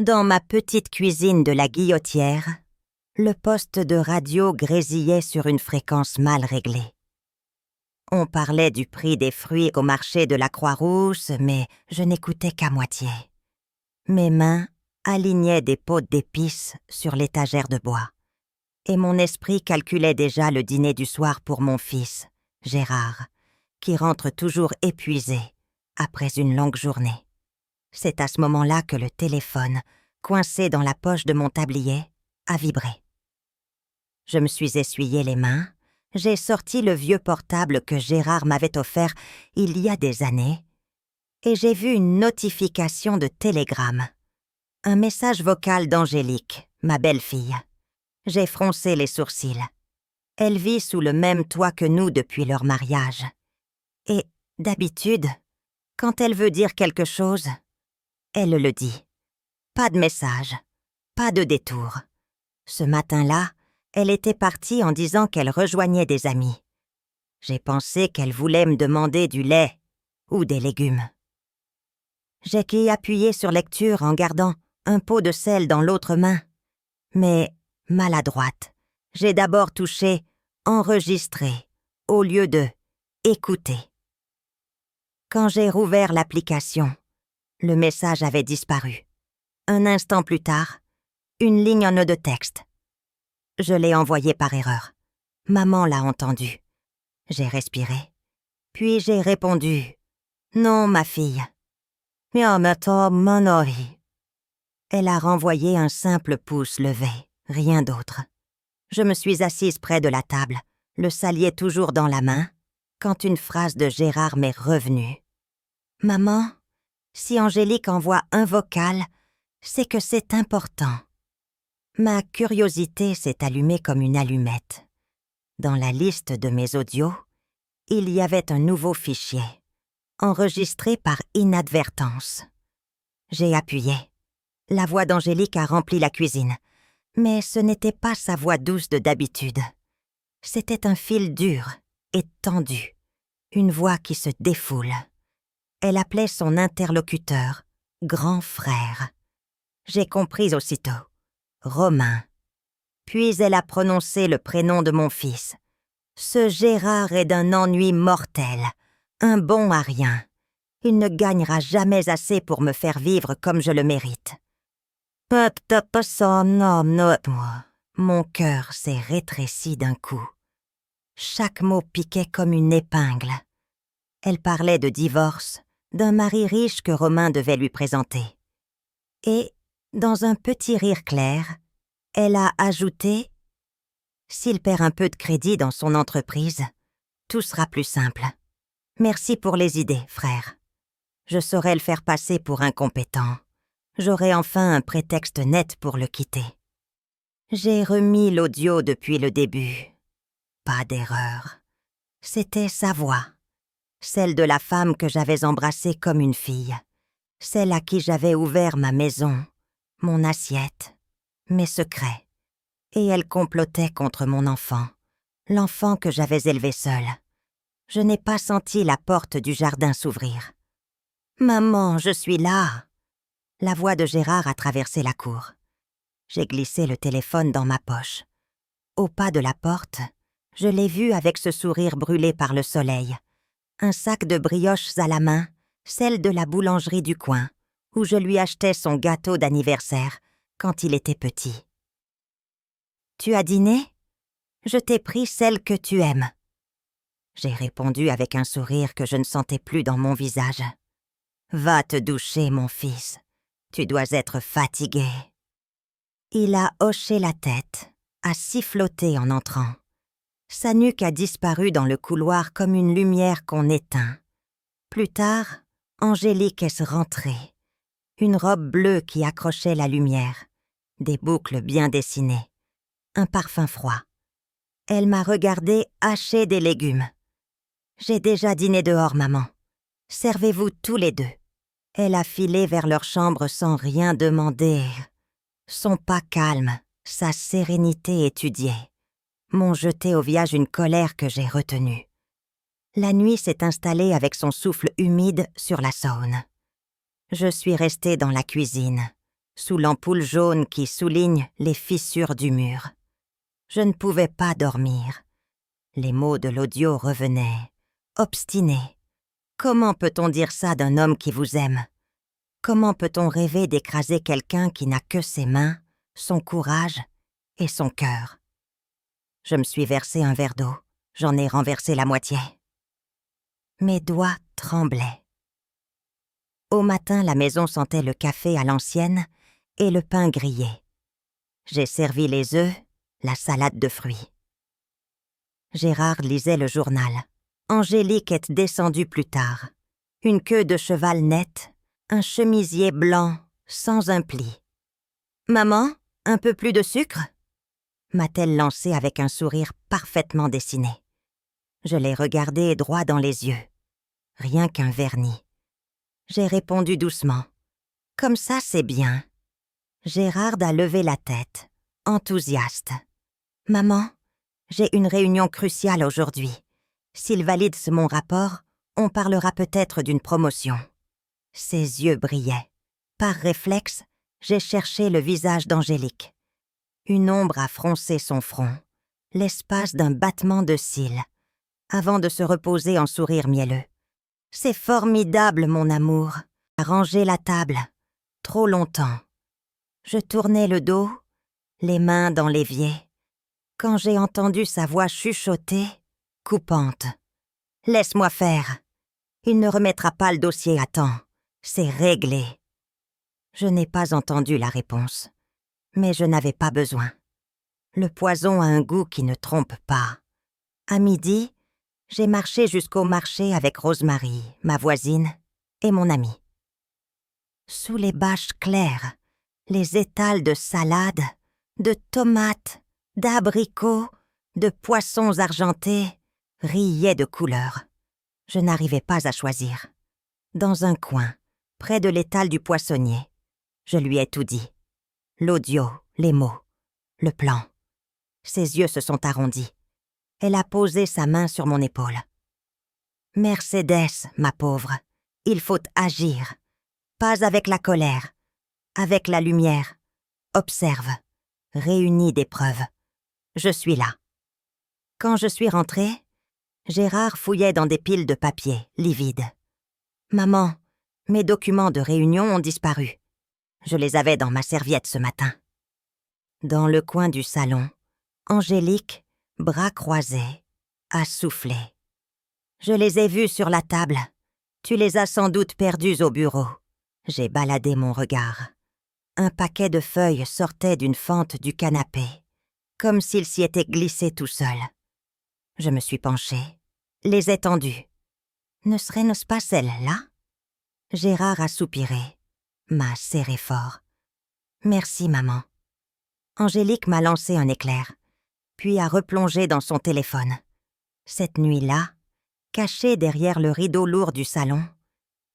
Dans ma petite cuisine de la Guillotière, le poste de radio grésillait sur une fréquence mal réglée. On parlait du prix des fruits au marché de la Croix-Rousse, mais je n'écoutais qu'à moitié. Mes mains alignaient des pots d'épices sur l'étagère de bois, et mon esprit calculait déjà le dîner du soir pour mon fils, Gérard, qui rentre toujours épuisé après une longue journée. C'est à ce moment-là que le téléphone, coincé dans la poche de mon tablier, a vibré. Je me suis essuyé les mains, j'ai sorti le vieux portable que Gérard m'avait offert il y a des années, et j'ai vu une notification de télégramme. Un message vocal d'Angélique, ma belle-fille. J'ai froncé les sourcils. Elle vit sous le même toit que nous depuis leur mariage. Et, d'habitude, quand elle veut dire quelque chose, elle le dit. Pas de message, pas de détour. Ce matin-là, elle était partie en disant qu'elle rejoignait des amis. J'ai pensé qu'elle voulait me demander du lait ou des légumes. J'ai appuyé sur lecture en gardant un pot de sel dans l'autre main. Mais, maladroite, j'ai d'abord touché « enregistrer » au lieu de « écouter ». Quand j'ai rouvert l'application, le message avait disparu. Un instant plus tard, une ligne en nœud de texte. Je l'ai envoyé par erreur. Maman l'a entendu. J'ai respiré. Puis j'ai répondu « Non, ma fille. » Elle a renvoyé un simple pouce levé, rien d'autre. Je me suis assise près de la table, le salier toujours dans la main, quand une phrase de Gérard m'est revenue. « Maman, si Angélique envoie un vocal, c'est que c'est important. » Ma curiosité s'est allumée comme une allumette. Dans la liste de mes audios, il y avait un nouveau fichier, enregistré par inadvertance. J'ai appuyé. La voix d'Angélique a rempli la cuisine, mais ce n'était pas sa voix douce de d'habitude. C'était un fil dur et tendu, une voix qui se défoule. Elle appelait son interlocuteur « grand frère ». J'ai compris aussitôt. Romain. Puis elle a prononcé le prénom de mon fils. Ce Gérard est d'un ennui mortel, un bon à rien. Il ne gagnera jamais assez pour me faire vivre comme je le mérite. Mon cœur s'est rétréci d'un coup. Chaque mot piquait comme une épingle. Elle parlait de divorce, d'un mari riche que Romain devait lui présenter. Et, dans un petit rire clair, elle a ajouté « S'il perd un peu de crédit dans son entreprise, tout sera plus simple. Merci pour les idées, frère. Je saurai le faire passer pour incompétent. J'aurai enfin un prétexte net pour le quitter. » J'ai remis l'audio depuis le début. Pas d'erreur. C'était sa voix. Celle de la femme que j'avais embrassée comme une fille. Celle à qui j'avais ouvert ma maison, mon assiette, mes secrets. Et elle complotait contre mon enfant, l'enfant que j'avais élevé seul. Je n'ai pas senti la porte du jardin s'ouvrir. « Maman, je suis là !» La voix de Gérard a traversé la cour. J'ai glissé le téléphone dans ma poche. Au pas de la porte, je l'ai vu avec ce sourire brûlé par le soleil. Un sac de brioches à la main, celle de la boulangerie du coin, où je lui achetais son gâteau d'anniversaire quand il était petit. « Tu as dîné ? Je t'ai pris celle que tu aimes. » J'ai répondu avec un sourire que je ne sentais plus dans mon visage. « Va te doucher, mon fils. Tu dois être fatigué. » Il a hoché la tête, a siffloté en entrant. Sa nuque a disparu dans le couloir comme une lumière qu'on éteint. Plus tard, Angélique est rentrée. Une robe bleue qui accrochait la lumière, des boucles bien dessinées, un parfum froid. Elle m'a regardé hacher des légumes. « J'ai déjà dîné dehors, maman. Servez-vous tous les deux. » Elle a filé vers leur chambre sans rien demander. Son pas calme, sa sérénité étudiée, m'ont jeté au visage une colère que j'ai retenue. La nuit s'est installée avec son souffle humide sur la Saône. Je suis restée dans la cuisine, sous l'ampoule jaune qui souligne les fissures du mur. Je ne pouvais pas dormir. Les mots de l'audio revenaient, obstinés. Comment peut-on dire ça d'un homme qui vous aime? Comment peut-on rêver d'écraser quelqu'un qui n'a que ses mains, son courage et son cœur? Je me suis versé un verre d'eau. J'en ai renversé la moitié. Mes doigts tremblaient. Au matin, la maison sentait le café à l'ancienne et le pain grillé. J'ai servi les œufs, la salade de fruits. Gérard lisait le journal. Angélique est descendue plus tard. Une queue de cheval nette, un chemisier blanc sans un pli. « Maman, un peu plus de sucre ?» m'a-t-elle lancé avec un sourire parfaitement dessiné. Je l'ai regardé droit dans les yeux. Rien qu'un vernis. J'ai répondu doucement. « Comme ça, c'est bien. » Gérard a levé la tête, enthousiaste. « Maman, j'ai une réunion cruciale aujourd'hui. S'il valide mon rapport, on parlera peut-être d'une promotion. » Ses yeux brillaient. Par réflexe, j'ai cherché le visage d'Angélique. Une ombre a froncé son front, l'espace d'un battement de cils, avant de se reposer en sourire mielleux. « C'est formidable, mon amour. Ranger la table. Trop longtemps. » Je tournais le dos, les mains dans l'évier, quand j'ai entendu sa voix chuchoter, coupante. « Laisse-moi faire. Il ne remettra pas le dossier à temps. C'est réglé. » Je n'ai pas entendu la réponse, mais je n'avais pas besoin. Le poison a un goût qui ne trompe pas. À midi, j'ai marché jusqu'au marché avec Rosemary, ma voisine, et mon amie. Sous les bâches claires, les étals de salade, de tomates, d'abricots, de poissons argentés riaient de couleurs. Je n'arrivais pas à choisir. Dans un coin, près de l'étal du poissonnier, je lui ai tout dit. L'audio, les mots, le plan. Ses yeux se sont arrondis. Elle a posé sa main sur mon épaule. « Mercedes, ma pauvre, il faut agir. Pas avec la colère, avec la lumière. Observe, réunis des preuves. Je suis là. » Quand je suis rentrée, Gérard fouillait dans des piles de papier, livides. « Maman, mes documents de réunion ont disparu. Je les avais dans ma serviette ce matin. » Dans le coin du salon, Angélique, bras croisés, a soufflé. « Je les ai vus sur la table. Tu les as sans doute perdus au bureau. » J'ai baladé mon regard. Un paquet de feuilles sortait d'une fente du canapé, comme s'il s'y était glissé tout seul. Je me suis penchée, les ai tendues. Ne serait-ce pas celle-là? Gérard a soupiré, m'a serré fort. « Merci, maman. » Angélique m'a lancé un éclair, puis a replongé dans son téléphone. Cette nuit-là, cachée derrière le rideau lourd du salon,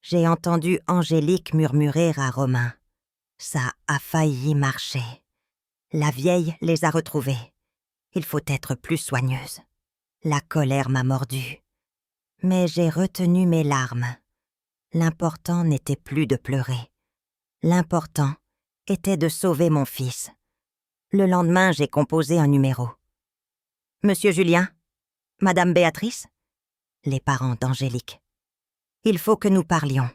j'ai entendu Angélique murmurer à Romain. Ça a failli marcher. La vieille les a retrouvés. Il faut être plus soigneuse. La colère m'a mordue. Mais j'ai retenu mes larmes. L'important n'était plus de pleurer. L'important était de sauver mon fils. Le lendemain, j'ai composé un numéro. « Monsieur Julien? Madame Béatrice ?» Les parents d'Angélique. « Il faut que nous parlions. »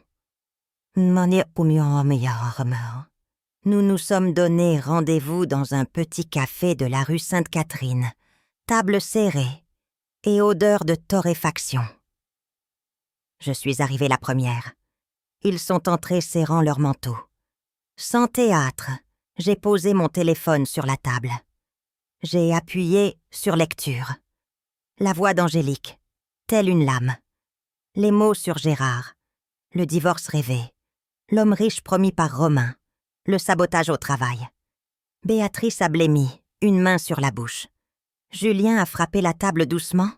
Nous nous sommes donné rendez-vous dans un petit café de la rue Sainte-Catherine, table serrée et odeur de torréfaction. Je suis arrivée la première. Ils sont entrés serrant leurs manteaux. Sans théâtre, j'ai posé mon téléphone sur la table. J'ai appuyé sur lecture. La voix d'Angélique, telle une lame. Les mots sur Gérard, le divorce rêvé, l'homme riche promis par Romain, le sabotage au travail. Béatrice a blêmi, une main sur la bouche. Julien a frappé la table doucement,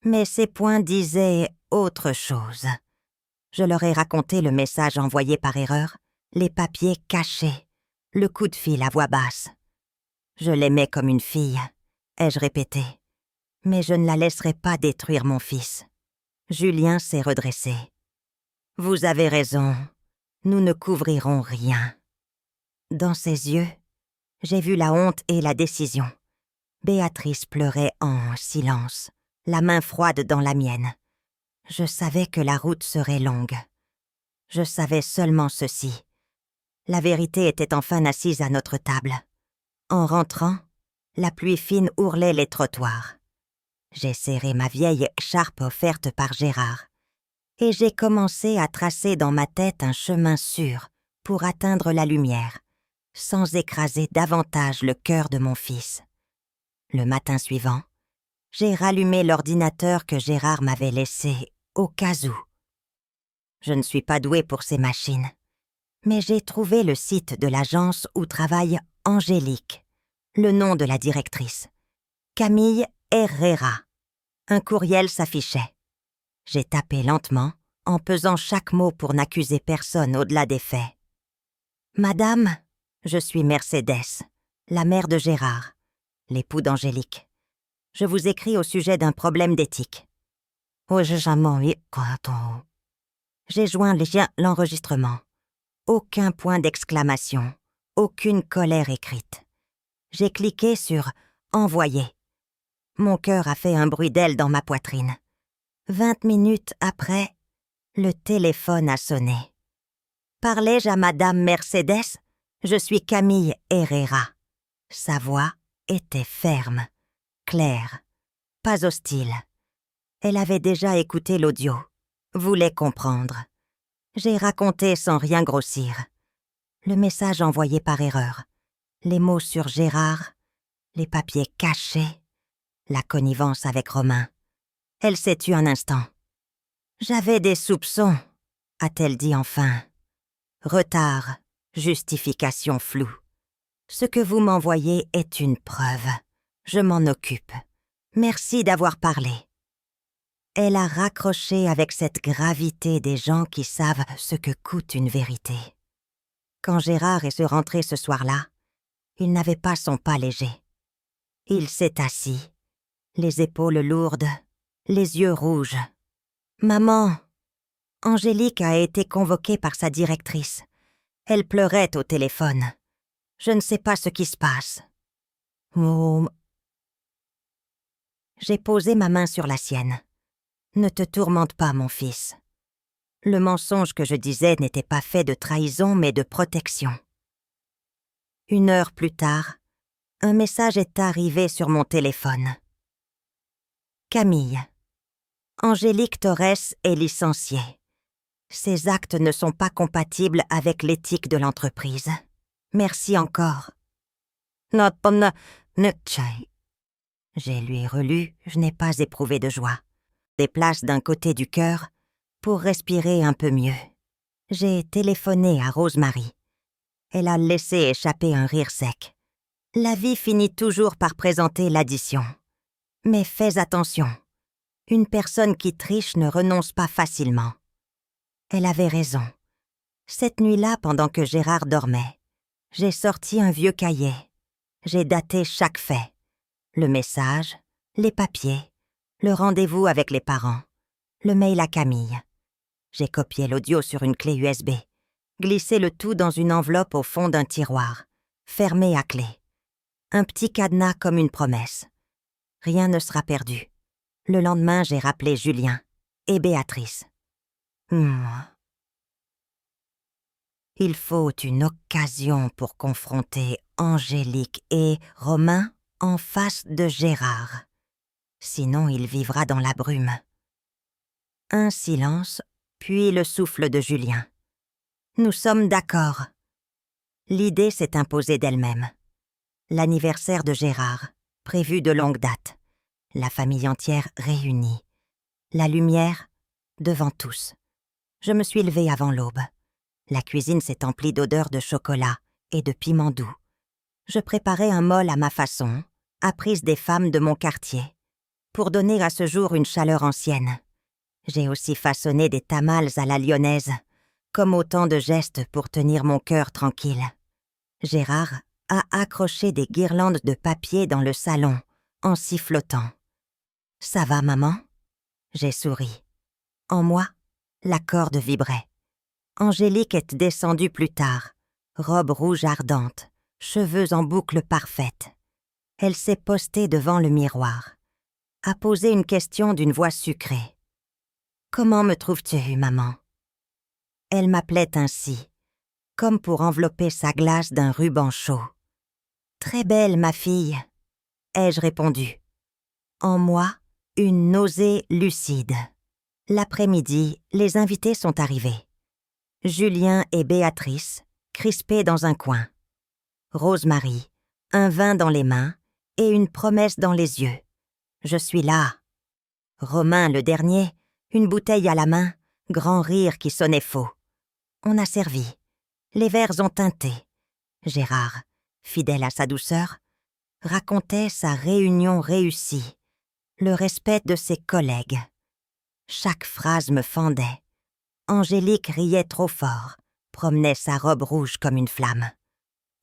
mais ses poings disaient autre chose. Je leur ai raconté le message envoyé par erreur, les papiers cachés, le coup de fil à voix basse. Je l'aimais comme une fille, ai-je répété, mais je ne la laisserai pas détruire mon fils. Julien s'est redressé. « Vous avez raison, nous ne couvrirons rien. » Dans ses yeux, j'ai vu la honte et la décision. Béatrice pleurait en silence, la main froide dans la mienne. Je savais que la route serait longue. Je savais seulement ceci. La vérité était enfin assise à notre table. En rentrant, la pluie fine ourlait les trottoirs. J'ai serré ma vieille écharpe offerte par Gérard et j'ai commencé à tracer dans ma tête un chemin sûr pour atteindre la lumière, sans écraser davantage le cœur de mon fils. Le matin suivant, j'ai rallumé l'ordinateur que Gérard m'avait laissé au cas où. Je ne suis pas douée pour ces machines, mais j'ai trouvé le site de l'agence où travaille Angélique, le nom de la directrice, Camille Herrera. Un courriel s'affichait. J'ai tapé lentement, en pesant chaque mot pour n'accuser personne au-delà des faits. « Madame, je suis Mercedes, la mère de Gérard, l'époux d'Angélique. Je vous écris au sujet d'un problème d'éthique. » J'ai joint l'enregistrement. Aucun point d'exclamation, aucune colère écrite. J'ai cliqué sur « Envoyer ». Mon cœur a fait un bruit d'aile dans ma poitrine. 20 minutes après, le téléphone a sonné. Parlais-je à Madame Mercedes? Je suis Camille Herrera. Sa voix était ferme, claire, pas hostile. Elle avait déjà écouté l'audio, voulait comprendre. J'ai raconté sans rien grossir. Le message envoyé par erreur, les mots sur Gérard, les papiers cachés, la connivence avec Romain. Elle s'est tue un instant. « J'avais des soupçons », a-t-elle dit enfin. « Retard, justification floue. Ce que vous m'envoyez est une preuve. Je m'en occupe. Merci d'avoir parlé. » Elle a raccroché avec cette gravité des gens qui savent ce que coûte une vérité. Quand Gérard est rentré ce soir-là, il n'avait pas son pas léger. Il s'est assis, les épaules lourdes, les yeux rouges. « Maman, Angélique a été convoquée par sa directrice. Elle pleurait au téléphone. Je ne sais pas ce qui se passe. » Oh. J'ai posé ma main sur la sienne. « Ne te tourmente pas, mon fils. » Le mensonge que je disais n'était pas fait de trahison, mais de protection. 1 heure plus tard, un message est arrivé sur mon téléphone. Camille. Angélique Torres est licenciée. Ses actes ne sont pas compatibles avec l'éthique de l'entreprise. Merci encore. J'ai lu et relu, je n'ai pas éprouvé de joie. Des places d'un côté du cœur pour respirer un peu mieux. J'ai téléphoné à Rosemary. Elle a laissé échapper un rire sec. La vie finit toujours par présenter l'addition. Mais fais attention. Une personne qui triche ne renonce pas facilement. Elle avait raison. Cette nuit-là, pendant que Gérard dormait, j'ai sorti un vieux cahier. J'ai daté chaque fait. Le message, les papiers, le rendez-vous avec les parents, le mail à Camille. J'ai copié l'audio sur une clé USB, glissé le tout dans une enveloppe au fond d'un tiroir, fermé à clé. Un petit cadenas comme une promesse. Rien ne sera perdu. Le lendemain, j'ai rappelé Julien et Béatrice. Il faut une occasion pour confronter Angélique et Romain en face de Gérard. Sinon, il vivra dans la brume. Un silence, puis le souffle de Julien. Nous sommes d'accord. L'idée s'est imposée d'elle-même. L'anniversaire de Gérard, prévu de longue date. La famille entière réunie. La lumière devant tous. Je me suis levée avant l'aube. La cuisine s'est emplie d'odeurs de chocolat et de piment doux. Je préparais un mol à ma façon, apprise des femmes de mon quartier, pour donner à ce jour une chaleur ancienne. J'ai aussi façonné des tamales à la lyonnaise, comme autant de gestes pour tenir mon cœur tranquille. Gérard a accroché des guirlandes de papier dans le salon, en sifflotant. « Ça va, maman ?» J'ai souri. En moi, la corde vibrait. Angélique est descendue plus tard, robe rouge ardente, cheveux en boucle parfaite. Elle s'est postée devant le miroir, a posé une question d'une voix sucrée. « Comment me trouves-tu, maman ?» Elle m'appelait ainsi, comme pour envelopper sa glace d'un ruban chaud. « Très belle, ma fille », ai-je répondu. En moi, une nausée lucide. L'après-midi, les invités sont arrivés. Julien et Béatrice, crispés dans un coin. Rosemary, un vin dans les mains et une promesse dans les yeux. Je suis là. Romain, le dernier, une bouteille à la main, grand rire qui sonnait faux. On a servi. Les verres ont teinté. Gérard, fidèle à sa douceur, racontait sa réunion réussie, le respect de ses collègues. Chaque phrase me fendait. Angélique riait trop fort, promenait sa robe rouge comme une flamme.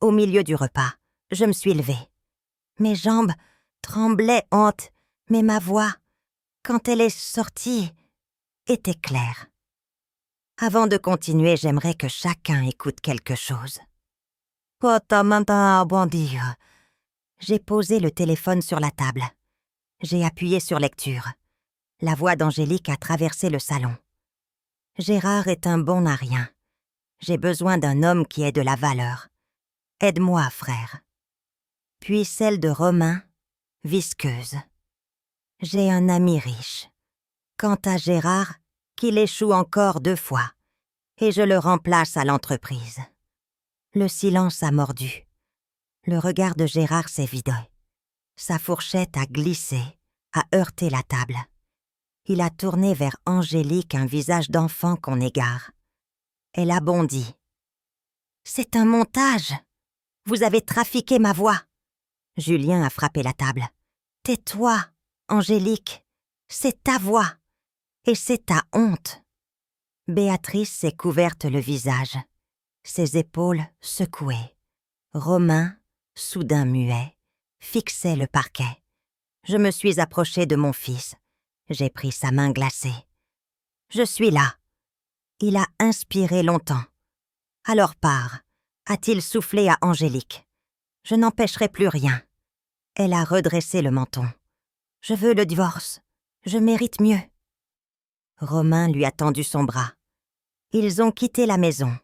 Au milieu du repas, je me suis levée. Mes jambes tremblaient honte, mais ma voix, quand elle est sortie, était claire. Avant de continuer, j'aimerais que chacun écoute quelque chose. J'ai posé le téléphone sur la table. J'ai appuyé sur lecture. La voix d'Angélique a traversé le salon. Gérard est un bon à rien. J'ai besoin d'un homme qui ait de la valeur. Aide-moi, frère. Puis celle de Romain, visqueuse. J'ai un ami riche. Quant à Gérard, qu'il échoue encore 2 fois, et je le remplace à l'entreprise. Le silence a mordu. Le regard de Gérard s'est vidé. Sa fourchette a glissé, a heurté la table. Il a tourné vers Angélique un visage d'enfant qu'on égare. Elle a bondi. « C'est un montage. Vous avez trafiqué ma voix. » Julien a frappé la table. « Tais-toi, Angélique. C'est ta voix. Et c'est ta honte. » Béatrice s'est couverte le visage. Ses épaules secouées. Romain, soudain muet, fixait le parquet. Je me suis approchée de mon fils. J'ai pris sa main glacée. « Je suis là. » Il a inspiré longtemps. « Alors pars, » a-t-il soufflé à Angélique. « Je n'empêcherai plus rien. » Elle a redressé le menton. « Je veux le divorce. Je mérite mieux. » Romain lui a tendu son bras. Ils ont quitté la maison,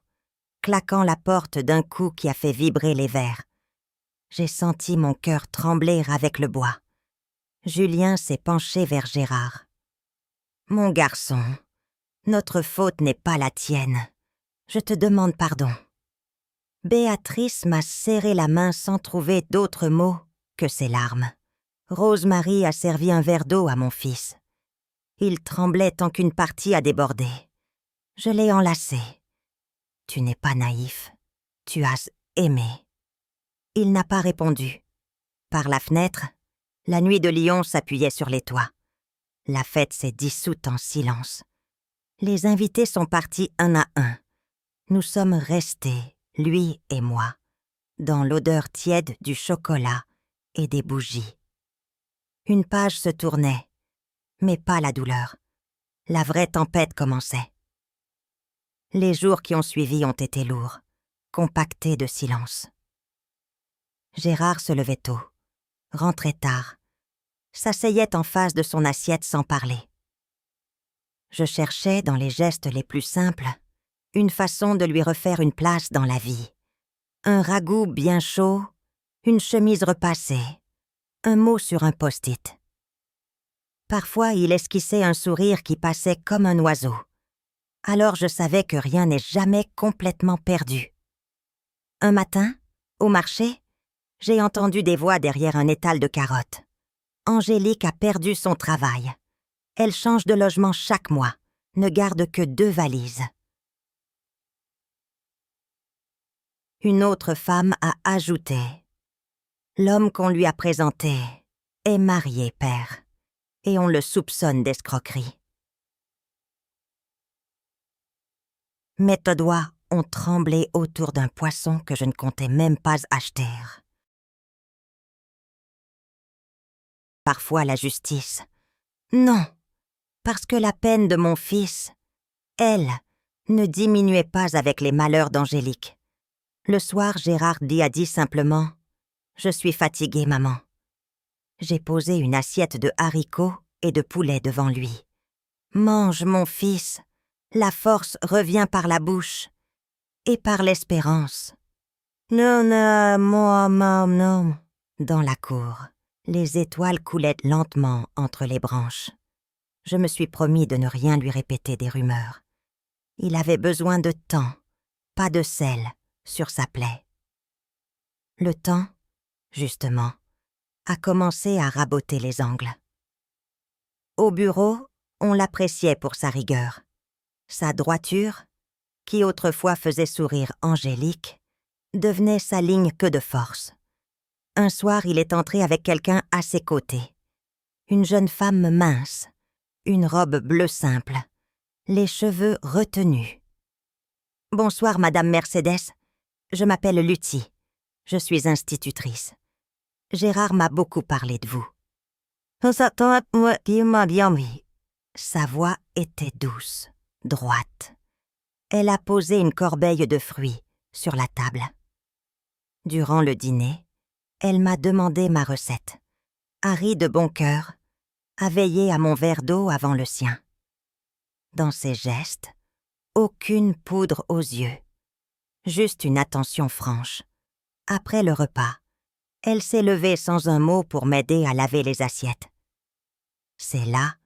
claquant la porte d'un coup qui a fait vibrer les verres. J'ai senti mon cœur trembler avec le bois. Julien s'est penché vers Gérard. « Mon garçon, notre faute n'est pas la tienne. Je te demande pardon. » Béatrice m'a serré la main sans trouver d'autres mots que ses larmes. Rosemary a servi un verre d'eau à mon fils. Il tremblait tant qu'une partie a débordé. Je l'ai enlacé. « Tu n'es pas naïf. Tu as aimé. » Il n'a pas répondu. Par la fenêtre, la nuit de Lyon s'appuyait sur les toits. La fête s'est dissoute en silence. Les invités sont partis un à un. Nous sommes restés, lui et moi, dans l'odeur tiède du chocolat et des bougies. Une page se tournait, mais pas la douleur. La vraie tempête commençait. Les jours qui ont suivi ont été lourds, compactés de silence. Gérard se levait tôt, rentrait tard, s'asseyait en face de son assiette sans parler. Je cherchais, dans les gestes les plus simples, une façon de lui refaire une place dans la vie. Un ragoût bien chaud, une chemise repassée, un mot sur un post-it. Parfois, il esquissait un sourire qui passait comme un oiseau. Alors je savais que rien n'est jamais complètement perdu. Un matin, au marché, j'ai entendu des voix derrière un étal de carottes. Angélique a perdu son travail. Elle change de logement chaque mois, ne garde que 2 valises. Une autre femme a ajouté « L'homme qu'on lui a présenté est marié, père, et on le soupçonne d'escroquerie. » Mes doigts ont tremblé autour d'un poisson que je ne comptais même pas acheter. Parfois la justice. Non, parce que la peine de mon fils, elle, ne diminuait pas avec les malheurs d'Angélique. Le soir, Gérard a dit simplement « Je suis fatigué, maman ». J'ai posé une assiette de haricots et de poulet devant lui. « Mange, mon fils, la force revient par la bouche et par l'espérance. » Non, non, moi, non. Dans la cour, les étoiles coulaient lentement entre les branches. Je me suis promis de ne rien lui répéter des rumeurs. Il avait besoin de temps, pas de sel, sur sa plaie. Le temps, justement, a commencé à raboter les angles. Au bureau, on l'appréciait pour sa rigueur. Sa droiture, qui autrefois faisait sourire Angélique, devenait sa ligne que de force. Un soir, il est entré avec quelqu'un à ses côtés. Une jeune femme mince, une robe bleue simple, les cheveux retenus. « Bonsoir, Madame Mercedes. Je m'appelle Lucie. Je suis institutrice. Gérard m'a beaucoup parlé de vous. » Sa voix était douce, droite. Elle a posé une corbeille de fruits sur la table. Durant le dîner, elle m'a demandé ma recette. Harry, de bon cœur, a veillé à mon verre d'eau avant le sien. Dans ses gestes, aucune poudre aux yeux, juste une attention franche. Après le repas, elle s'est levée sans un mot pour m'aider à laver les assiettes. C'est là,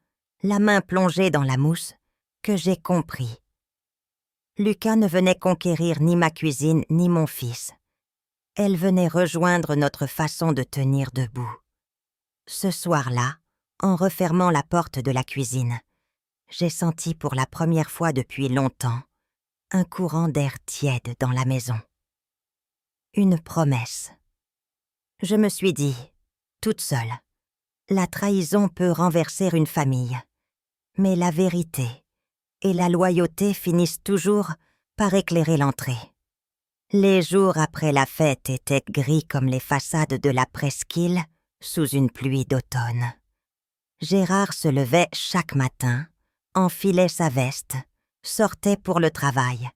la main plongée dans la mousse, que j'ai compris. Lucas ne venait conquérir ni ma cuisine ni mon fils. Elle venait rejoindre notre façon de tenir debout. Ce soir-là, en refermant la porte de la cuisine, j'ai senti pour la première fois depuis longtemps un courant d'air tiède dans la maison. Une promesse. Je me suis dit, toute seule, la trahison peut renverser une famille, mais la vérité et la loyauté finissent toujours par éclairer l'entrée. Les jours après la fête étaient gris comme les façades de la presqu'île sous une pluie d'automne. Gérard se levait chaque matin, enfilait sa veste, sortait pour le travail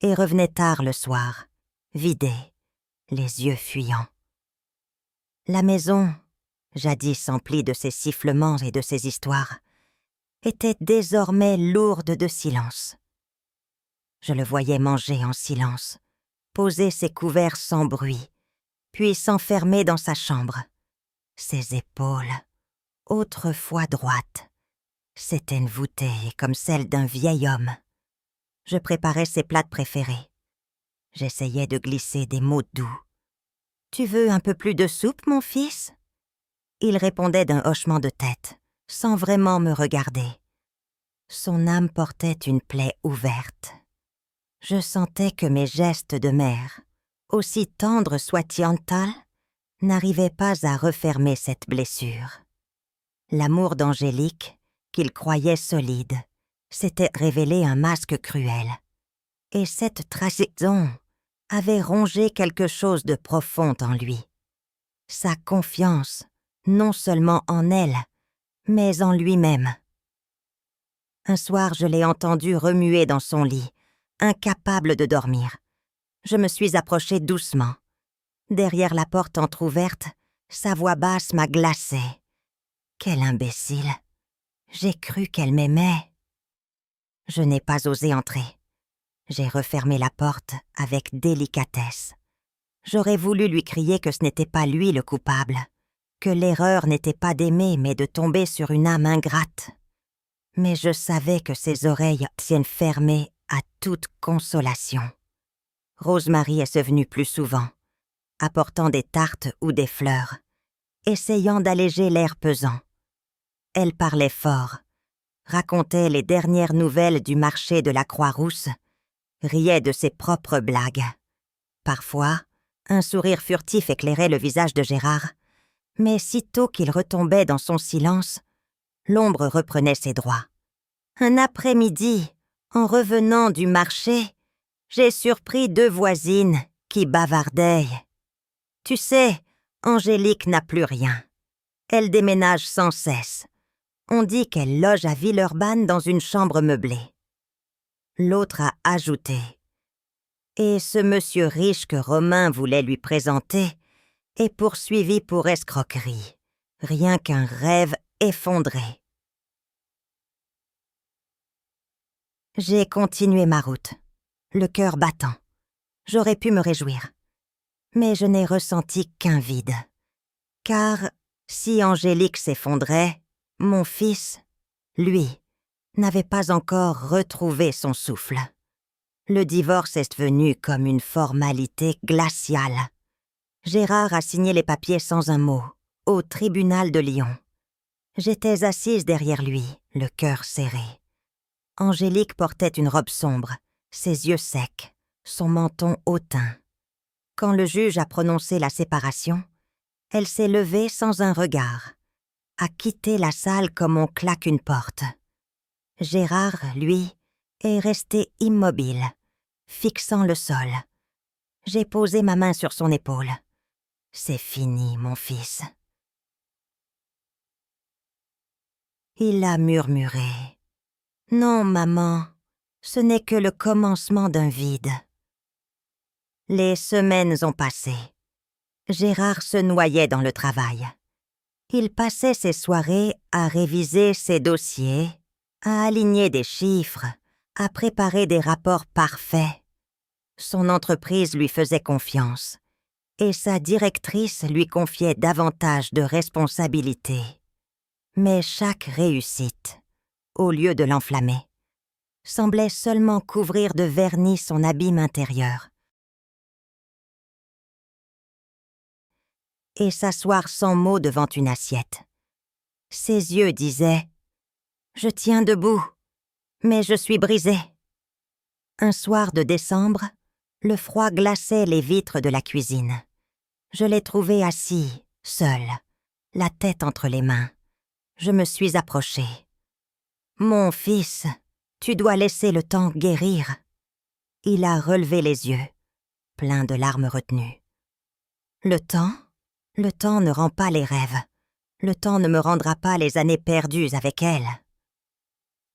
et revenait tard le soir, vidé, les yeux fuyants. La maison, jadis emplie de ses sifflements et de ses histoires, était désormais lourde de silence. Je le voyais manger en silence, poser ses couverts sans bruit, puis s'enfermer dans sa chambre. Ses épaules, autrefois droites, s'étaient voûtées comme celles d'un vieil homme. Je préparais ses plats préférés. J'essayais de glisser des mots doux. « Tu veux un peu plus de soupe, mon fils ?» Il répondait d'un hochement de tête, sans vraiment me regarder. Son âme portait une plaie ouverte. Je sentais que mes gestes de mère, aussi tendres soient-ils, n'arrivaient pas à refermer cette blessure. L'amour d'Angélique, qu'il croyait solide, s'était révélé un masque cruel. Et cette trahison avait rongé quelque chose de profond en lui. Sa confiance, non seulement en elle, mais en lui-même. Un soir, je l'ai entendu remuer dans son lit, incapable de dormir. Je me suis approchée doucement. Derrière la porte entr'ouverte, sa voix basse m'a glacée. Quel imbécile! J'ai cru qu'elle m'aimait. Je n'ai pas osé entrer. J'ai refermé la porte avec délicatesse. J'aurais voulu lui crier que ce n'était pas lui le coupable, que l'erreur n'était pas d'aimer mais de tomber sur une âme ingrate. Mais je savais que ses oreilles tiennent fermées à toute consolation. Rosemary est venue plus souvent, apportant des tartes ou des fleurs, essayant d'alléger l'air pesant. Elle parlait fort, racontait les dernières nouvelles du marché de la Croix-Rousse, riait de ses propres blagues. Parfois, un sourire furtif éclairait le visage de Gérard, mais sitôt qu'il retombait dans son silence, l'ombre reprenait ses droits. Un après-midi, en revenant du marché, j'ai surpris 2 voisines qui bavardaient. Tu sais, Angélique n'a plus rien. Elle déménage sans cesse. On dit qu'elle loge à Villeurbanne dans une chambre meublée. L'autre a ajouté Et ce monsieur riche que Romain voulait lui présenter est poursuivi pour escroquerie. Rien qu'un rêve effondré. J'ai continué ma route, le cœur battant. J'aurais pu me réjouir. Mais je n'ai ressenti qu'un vide. Car si Angélique s'effondrait, mon fils, lui, n'avait pas encore retrouvé son souffle. Le divorce est venu comme une formalité glaciale. Gérard a signé les papiers sans un mot, au tribunal de Lyon. J'étais assise derrière lui, le cœur serré. Angélique portait une robe sombre, ses yeux secs, son menton hautain. Quand le juge a prononcé la séparation, elle s'est levée sans un regard, a quitté la salle comme on claque une porte. Gérard, lui, est resté immobile, fixant le sol. J'ai posé ma main sur son épaule. « C'est fini, mon fils. » Il a murmuré. « Non, maman, ce n'est que le commencement d'un vide. » Les semaines ont passé. Gérard se noyait dans le travail. Il passait ses soirées à réviser ses dossiers, à aligner des chiffres, à préparer des rapports parfaits. Son entreprise lui faisait confiance, et sa directrice lui confiait davantage de responsabilités. Mais chaque réussite, au lieu de l'enflammer, semblait seulement couvrir de vernis son abîme intérieur et s'asseoir sans mots devant une assiette. Ses yeux disaient « Je tiens debout, mais je suis brisé. » Un soir de décembre, le froid glaçait les vitres de la cuisine. Je l'ai trouvé assis, seul, la tête entre les mains. Je me suis approchée. « Mon fils, tu dois laisser le temps guérir. » Il a relevé les yeux, plein de larmes retenues. « Le temps ne rend pas les rêves. Le temps ne me rendra pas les années perdues avec elle. »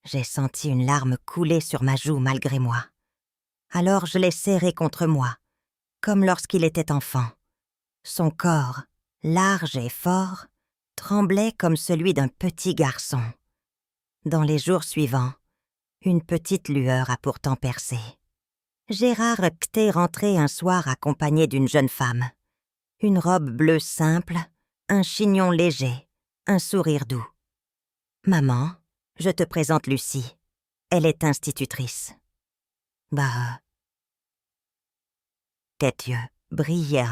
J'ai senti une larme couler sur ma joue malgré moi. Alors je l'ai serré contre moi, comme lorsqu'il était enfant. Son corps, large et fort, tremblait comme celui d'un petit garçon. Dans les jours suivants, une petite lueur a pourtant percé. Gérard était rentré un soir accompagné d'une jeune femme. Une robe bleue simple, un chignon léger, un sourire doux. « Maman, je te présente Lucie. Elle est institutrice. » Tes yeux brillaient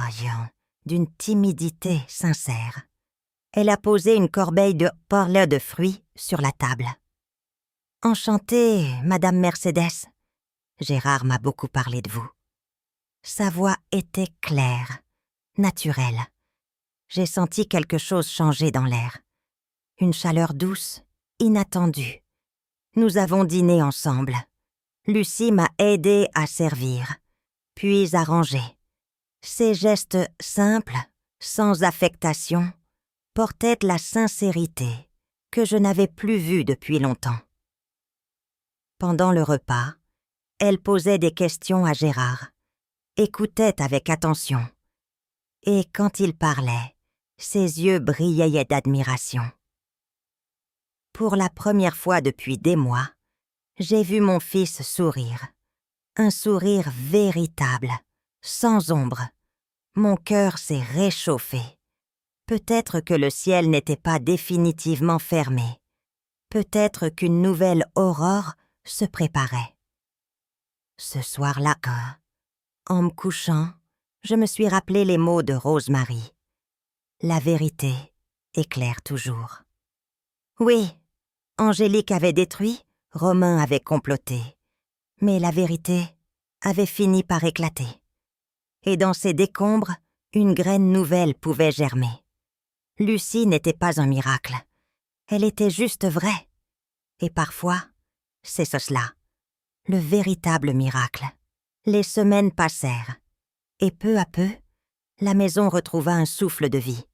d'une timidité sincère. Elle a posé une corbeille de parleurs de fruits sur la table. « Enchantée, Madame Mercedes. Gérard m'a beaucoup parlé de vous. » Sa voix était claire, naturelle. J'ai senti quelque chose changer dans l'air. Une chaleur douce, inattendue. Nous avons dîné ensemble. Lucie m'a aidé à servir, puis à ranger. Ses gestes simples, sans affectation, portaient la sincérité que je n'avais plus vue depuis longtemps. Pendant le repas, elle posait des questions à Gérard, écoutait avec attention, et quand il parlait, ses yeux brillaient d'admiration. Pour la première fois depuis des mois, j'ai vu mon fils sourire. Un sourire véritable, sans ombre. Mon cœur s'est réchauffé. Peut-être que le ciel n'était pas définitivement fermé. Peut-être qu'une nouvelle aurore se préparait. Ce soir-là, en me couchant, je me suis rappelé les mots de Rosemary. La vérité éclaire toujours. Oui, Angélique avait détruit, Romain avait comploté. Mais la vérité avait fini par éclater. Et dans ces décombres, une graine nouvelle pouvait germer. Lucie n'était pas un miracle. Elle était juste vraie. Et parfois, c'est cela, le véritable miracle. Les semaines passèrent. Et peu à peu, la maison retrouva un souffle de vie.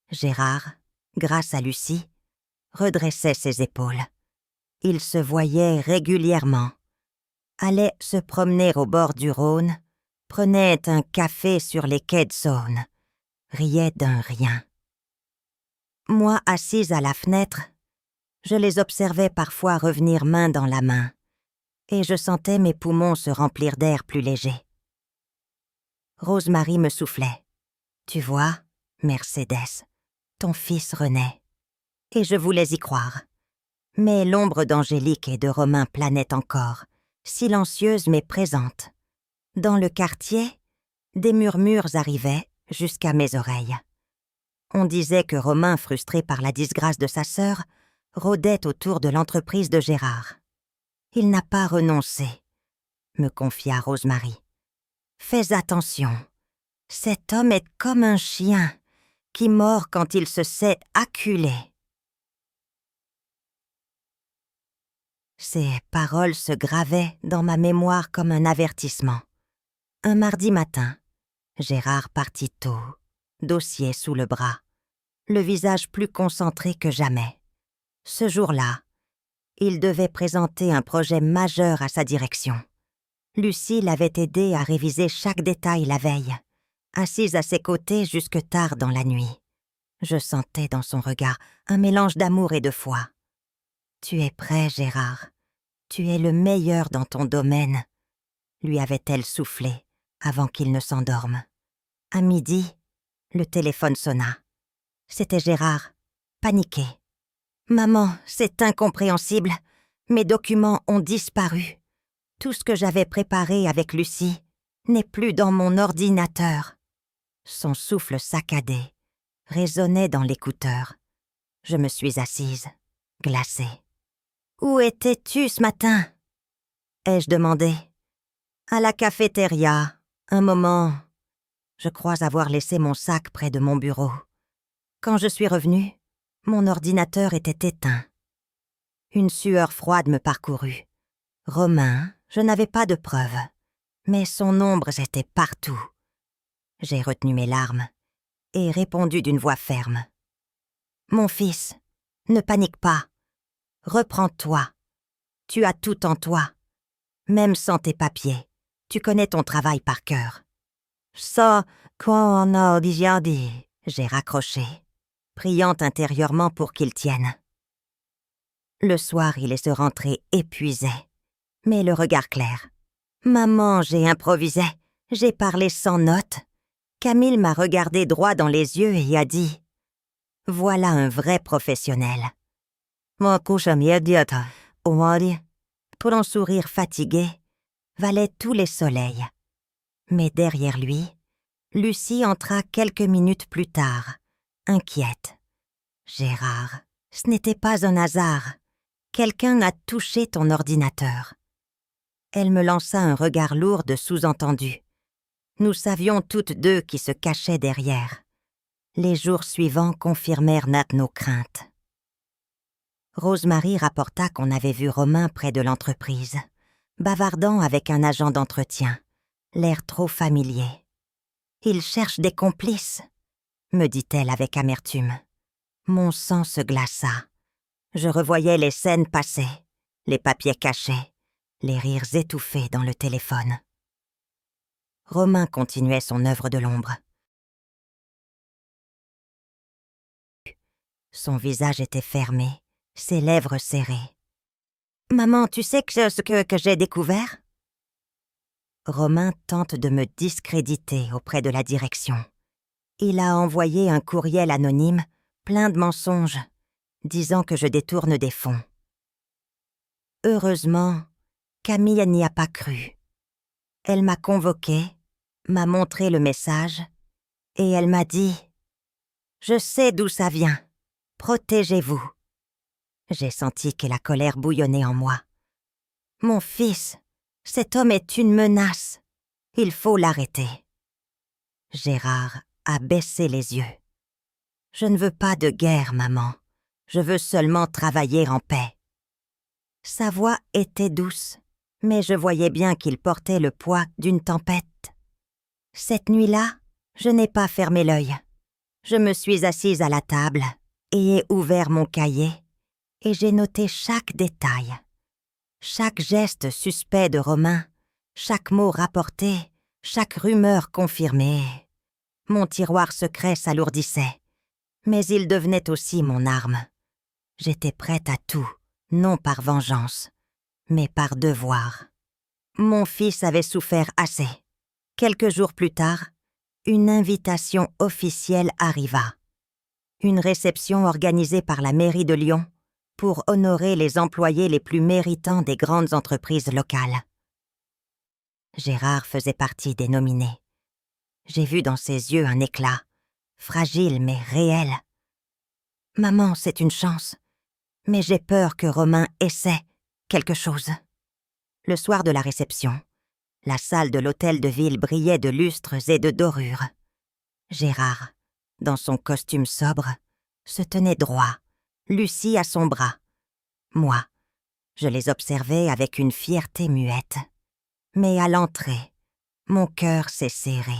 Gérard, grâce à Lucie, redressait ses épaules. Il se voyait régulièrement. allait se promener au bord du Rhône, prenait un café sur les quais de Saône, riait d'un rien. Moi, assise à la fenêtre, je les observais parfois revenir main dans la main, et je sentais mes poumons se remplir d'air plus léger. Rosemary me soufflait. « Tu vois, Mercedes, ton fils renaît. » Et je voulais y croire. Mais l'ombre d'Angélique et de Romain planait encore, silencieuse mais présente. Dans le quartier, des murmures arrivaient jusqu'à mes oreilles. On disait que Romain, frustré par la disgrâce de sa sœur, rôdait autour de l'entreprise de Gérard. « Il n'a pas renoncé », me confia Rosemary. « Fais attention, cet homme est comme un chien qui mord quand il se sait acculé. » Ces paroles se gravaient dans ma mémoire comme un avertissement. Un mardi matin, Gérard partit tôt, dossier sous le bras, le visage plus concentré que jamais. Ce jour-là, il devait présenter un projet majeur à sa direction. Lucie l'avait aidé à réviser chaque détail la veille, assise à ses côtés jusque tard dans la nuit. Je sentais dans son regard un mélange d'amour et de foi. « Tu es prêt, Gérard. Tu es le meilleur dans ton domaine, » lui avait-elle soufflé avant qu'il ne s'endorme. À midi, le téléphone sonna. C'était Gérard, paniqué. « Maman, c'est incompréhensible. Mes documents ont disparu. Tout ce que j'avais préparé avec Lucie n'est plus dans mon ordinateur. » Son souffle saccadé résonnait dans l'écouteur. Je me suis assise, glacée. « Où étais-tu ce matin ?» ai-je demandé. « À la cafétéria, un moment. Je crois avoir laissé mon sac près de mon bureau. Quand je suis revenue, mon ordinateur était éteint. » Une sueur froide me parcourut. Romain, je n'avais pas de preuves, mais son ombre était partout. J'ai retenu mes larmes et répondu d'une voix ferme. « Mon fils, ne panique pas. Reprends-toi. Tu as tout en toi. Même sans tes papiers, tu connais ton travail par cœur. »« Ça, qu'on a déjà dit, » j'ai raccroché, priant intérieurement pour qu'il tienne. Le soir, il est se rentré épuisé, mais le regard clair. « Maman, j'ai improvisé, j'ai parlé sans notes. » Camille m'a regardé droit dans les yeux et a dit « Voilà un vrai professionnel. » Pour un sourire fatigué, valait tous les soleils. Mais derrière lui, Lucie entra quelques minutes plus tard, inquiète. « Gérard, ce n'était pas un hasard. Quelqu'un a touché ton ordinateur. » Elle me lança un regard lourd de sous-entendu. Nous savions toutes deux qui se cachait derrière. Les jours suivants confirmèrent nos craintes. Rosemary rapporta qu'on avait vu Romain près de l'entreprise, bavardant avec un agent d'entretien, l'air trop familier. « Il cherche des complices », me dit-elle avec amertume. Mon sang se glaça. Je revoyais les scènes passer, les papiers cachés, les rires étouffés dans le téléphone. Romain continuait son œuvre de l'ombre. Son visage était fermé, ses lèvres serrées. « Maman, tu sais ce que j'ai découvert ?» Romain tente de me discréditer auprès de la direction. Il a envoyé un courriel anonyme, plein de mensonges, disant que je détourne des fonds. Heureusement, Camille n'y a pas cru. Elle m'a convoquée, m'a montré le message, et elle m'a dit « Je sais d'où ça vient. Protégez-vous. » J'ai senti que la colère bouillonnait en moi. « Mon fils, cet homme est une menace. Il faut l'arrêter. » Gérard a baissé les yeux. « Je ne veux pas de guerre, maman. Je veux seulement travailler en paix. » Sa voix était douce, mais je voyais bien qu'il portait le poids d'une tempête. Cette nuit-là, je n'ai pas fermé l'œil. Je me suis assise à la table et ai ouvert mon cahier, et j'ai noté chaque détail. Chaque geste suspect de Romain, chaque mot rapporté, chaque rumeur confirmée. Mon tiroir secret s'alourdissait, mais il devenait aussi mon arme. J'étais prête à tout, non par vengeance, mais par devoir. Mon fils avait souffert assez. Quelques jours plus tard, une invitation officielle arriva. Une réception organisée par la mairie de Lyon pour honorer les employés les plus méritants des grandes entreprises locales. Gérard faisait partie des nominés. J'ai vu dans ses yeux un éclat, fragile mais réel. « Maman, c'est une chance, mais j'ai peur que Romain essaie quelque chose. » Le soir de la réception, la salle de l'hôtel de ville brillait de lustres et de dorures. Gérard, dans son costume sobre, se tenait droit, Lucie à son bras. Moi, je les observais avec une fierté muette. Mais à l'entrée, mon cœur s'est serré.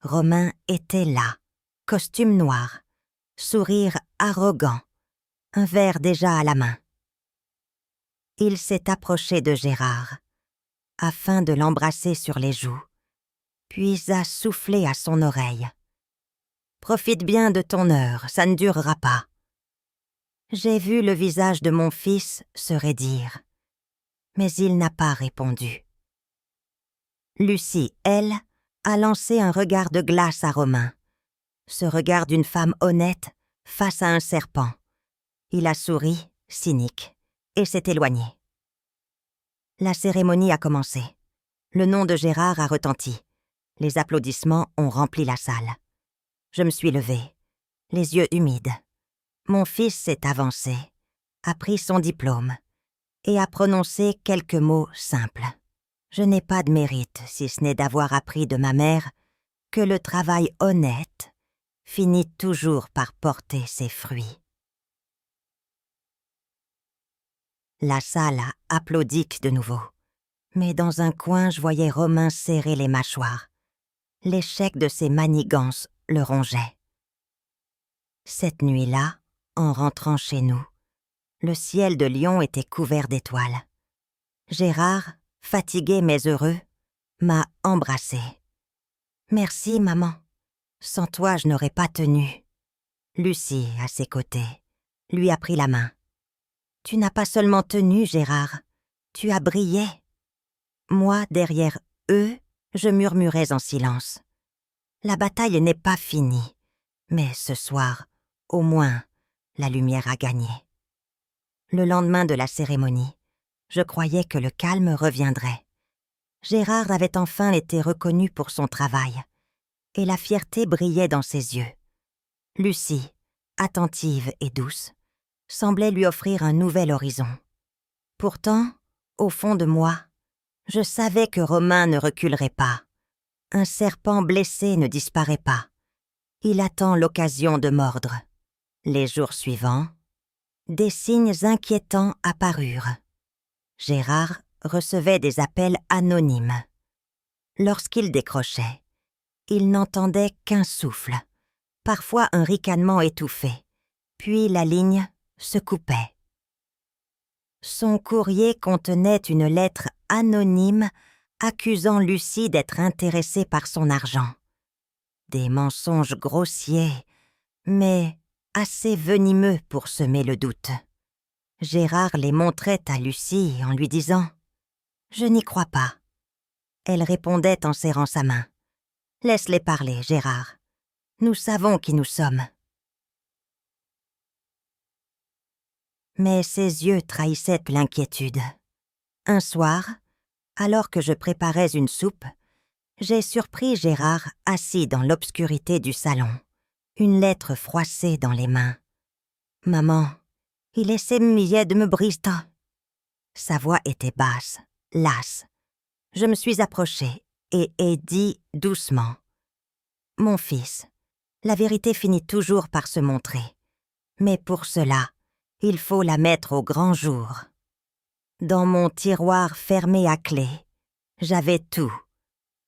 Romain était là, costume noir, sourire arrogant, un verre déjà à la main. Il s'est approché de Gérard, afin de l'embrasser sur les joues, puis a soufflé à son oreille. « Profite bien de ton heure, ça ne durera pas. » J'ai vu le visage de mon fils se raidir, mais il n'a pas répondu. Lucie, elle, a lancé un regard de glace à Romain, ce regard d'une femme honnête face à un serpent. Il a souri, cynique, et s'est éloigné. La cérémonie a commencé. Le nom de Gérard a retenti. Les applaudissements ont rempli la salle. Je me suis levée, les yeux humides. Mon fils s'est avancé, a pris son diplôme et a prononcé quelques mots simples. Je n'ai pas de mérite, si ce n'est d'avoir appris de ma mère que le travail honnête finit toujours par porter ses fruits. La salle a applaudi de nouveau, mais dans un coin, je voyais Romain serrer les mâchoires. L'échec de ses manigances le rongeait. Cette nuit-là, en rentrant chez nous, le ciel de Lyon était couvert d'étoiles. Gérard, fatigué mais heureux, m'a embrassée. « Merci, maman. Sans toi, je n'aurais pas tenu. » Lucie, à ses côtés, lui a pris la main. « Tu n'as pas seulement tenu, Gérard, tu as brillé. » Moi, derrière eux, je murmurais en silence. La bataille n'est pas finie, mais ce soir, au moins, la lumière a gagné. Le lendemain de la cérémonie, je croyais que le calme reviendrait. Gérard avait enfin été reconnu pour son travail, et la fierté brillait dans ses yeux. Lucie, attentive et douce, semblait lui offrir un nouvel horizon. Pourtant, au fond de moi, je savais que Romain ne reculerait pas. Un serpent blessé ne disparaît pas. Il attend l'occasion de mordre. Les jours suivants, des signes inquiétants apparurent. Gérard recevait des appels anonymes. Lorsqu'il décrochait, il n'entendait qu'un souffle, parfois un ricanement étouffé, puis la ligne se coupait. Son courrier contenait une lettre anonyme accusant Lucie d'être intéressée par son argent. Des mensonges grossiers, mais assez venimeux pour semer le doute. Gérard les montrait à Lucie en lui disant « Je n'y crois pas ». Elle répondait en serrant sa main « Laisse-les parler, Gérard. Nous savons qui nous sommes. » Mais ses yeux trahissaient l'inquiétude. Un soir, alors que je préparais une soupe, j'ai surpris Gérard assis dans l'obscurité du salon, une lettre froissée dans les mains. « Maman, il essayait de me briser. » Sa voix était basse, lasse. Je me suis approchée et ai dit doucement « Mon fils, la vérité finit toujours par se montrer. Mais pour cela, il faut la mettre au grand jour. » Dans mon tiroir fermé à clé, j'avais tout.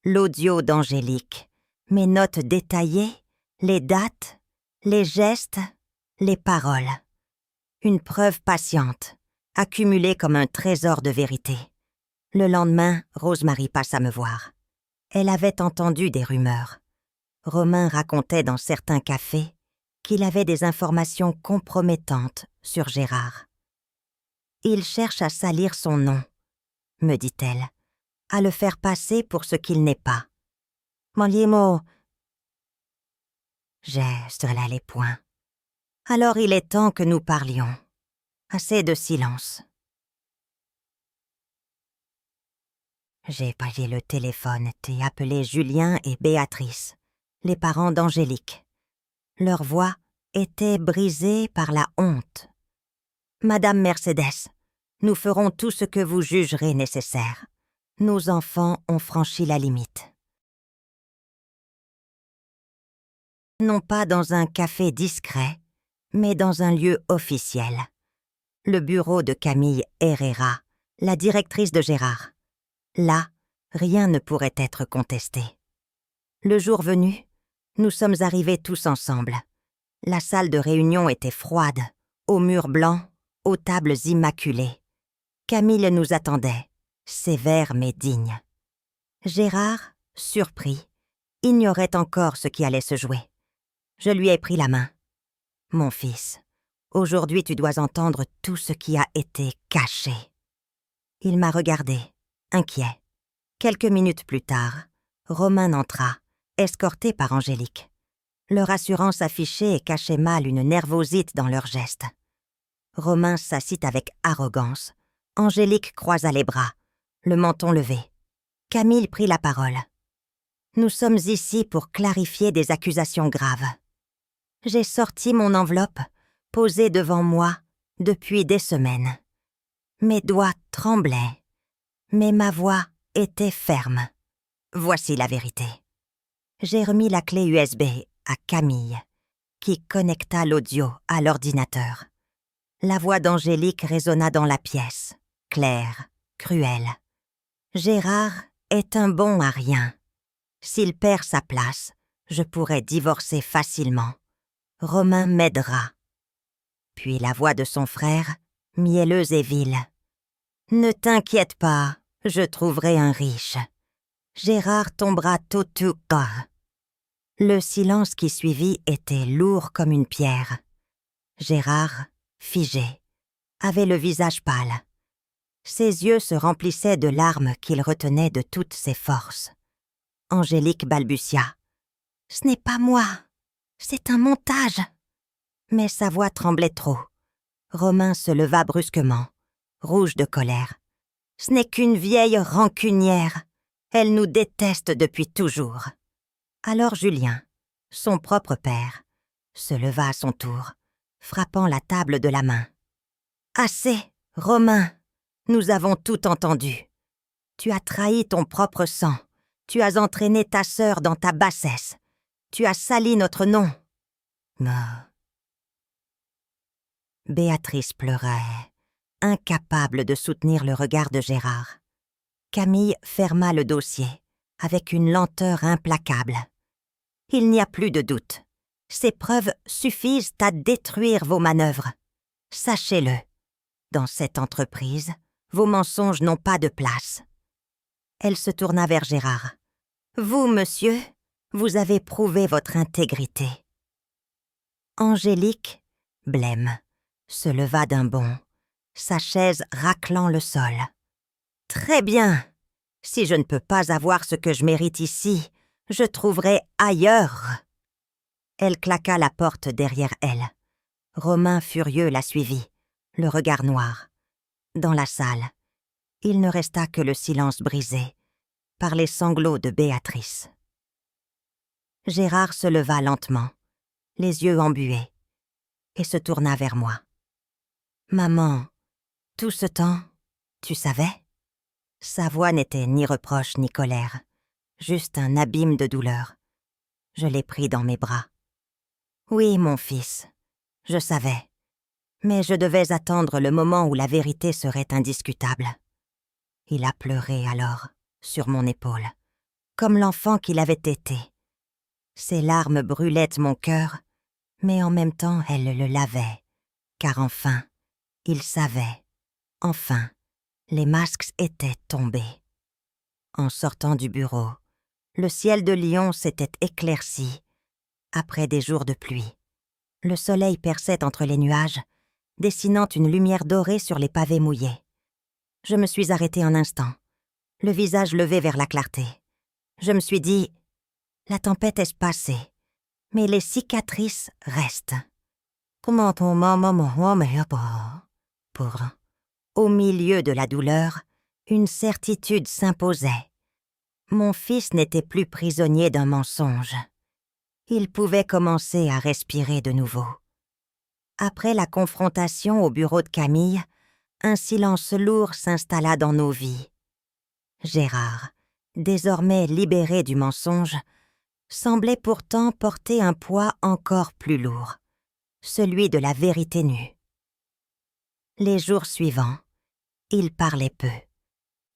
L'audio d'Angélique, mes notes détaillées, les dates, les gestes, les paroles. Une preuve patiente, accumulées comme un trésor de vérité. Le lendemain, Rosemary passa me voir. Elle avait entendu des rumeurs. Romain racontait dans certains cafés qu'il avait des informations compromettantes sur Gérard. « Il cherche à salir son nom », me dit-elle, « à le faire passer pour ce qu'il n'est pas. » Moliemo. J'ai serré les poings. Alors il est temps que nous parlions. Assez de silence. J'ai pris le téléphone et appelé Julien et Béatrice, les parents d'Angélique. Leur voix était brisée par la honte. « Madame Mercedes, nous ferons tout ce que vous jugerez nécessaire. Nos enfants ont franchi la limite. » Non pas dans un café discret, mais dans un lieu officiel. Le bureau de Camille Herrera, la directrice de Gérard. Là, rien ne pourrait être contesté. Le jour venu, nous sommes arrivés tous ensemble. La salle de réunion était froide, aux murs blancs, aux tables immaculées. Camille nous attendait, sévère mais digne. Gérard, surpris, ignorait encore ce qui allait se jouer. Je lui ai pris la main. « Mon fils, aujourd'hui tu dois entendre tout ce qui a été caché. » Il m'a regardé, inquiet. Quelques minutes plus tard, Romain entra, escorté par Angélique. Leur assurance affichée cachait mal une nervosité dans leurs gestes. Romain s'assit avec arrogance. Angélique croisa les bras, le menton levé. Camille prit la parole. « Nous sommes ici pour clarifier des accusations graves. » J'ai sorti mon enveloppe, posée devant moi, depuis des semaines. Mes doigts tremblaient, mais ma voix était ferme. Voici la vérité. J'ai remis la clé USB à Camille, qui connecta l'audio à l'ordinateur. La voix d'Angélique résonna dans la pièce, claire, cruelle. Gérard est un bon à rien. S'il perd sa place, je pourrais divorcer facilement. Romain m'aidera. Puis la voix de son frère, mielleuse et vile. « Ne t'inquiète pas, je trouverai un riche. Gérard tombera tôt ou tard. » Le silence qui suivit était lourd comme une pierre. Gérard, figé, avait le visage pâle. Ses yeux se remplissaient de larmes qu'il retenait de toutes ses forces. Angélique balbutia. « Ce n'est pas moi, c'est un montage. » Mais sa voix tremblait trop. Romain se leva brusquement, rouge de colère. « Ce n'est qu'une vieille rancunière. Elle nous déteste depuis toujours. » Alors Julien, son propre père, se leva à son tour, frappant la table de la main. « Assez, Romain, nous avons tout entendu. Tu as trahi ton propre sang. Tu as entraîné ta sœur dans ta bassesse. Tu as sali notre nom. » Béatrice pleurait, incapable de soutenir le regard de Gérard. Camille ferma le dossier, avec une lenteur implacable. « Il n'y a plus de doute. Ces preuves suffisent à détruire vos manœuvres. Sachez-le, dans cette entreprise, vos mensonges n'ont pas de place. » Elle se tourna vers Gérard. « Vous, monsieur, vous avez prouvé votre intégrité. » Angélique, blême, se leva d'un bond, sa chaise raclant le sol. « Très bien. Si je ne peux pas avoir ce que je mérite ici, je trouverai ailleurs. » Elle claqua la porte derrière elle. Romain furieux la suivit, le regard noir. Dans la salle, il ne resta que le silence brisé par les sanglots de Béatrice. Gérard se leva lentement, les yeux embués, et se tourna vers moi. « Maman, tout ce temps, tu savais ?» Sa voix n'était ni reproche ni colère, juste un abîme de douleur. Je l'ai pris dans mes bras. « Oui, mon fils, je savais, mais je devais attendre le moment où la vérité serait indiscutable. » Il a pleuré alors, sur mon épaule, comme l'enfant qu'il avait été. Ses larmes brûlaient mon cœur, mais en même temps elles le lavaient, car enfin, il savait, Enfin, les masques étaient tombés. En sortant du bureau, le ciel de Lyon s'était éclairci après des jours de pluie. Le soleil perçait entre les nuages, dessinant une lumière dorée sur les pavés mouillés. Je me suis arrêtée un instant, le visage levé vers la clarté. Je me suis dit, la tempête est passée, mais les cicatrices restent. Au milieu de la douleur, une certitude s'imposait. Mon fils n'était plus prisonnier d'un mensonge. Il pouvait commencer à respirer de nouveau. Après la confrontation au bureau de Camille, un silence lourd s'installa dans nos vies. Gérard, désormais libéré du mensonge, semblait pourtant porter un poids encore plus lourd, celui de la vérité nue. Les jours suivants, il parlait peu.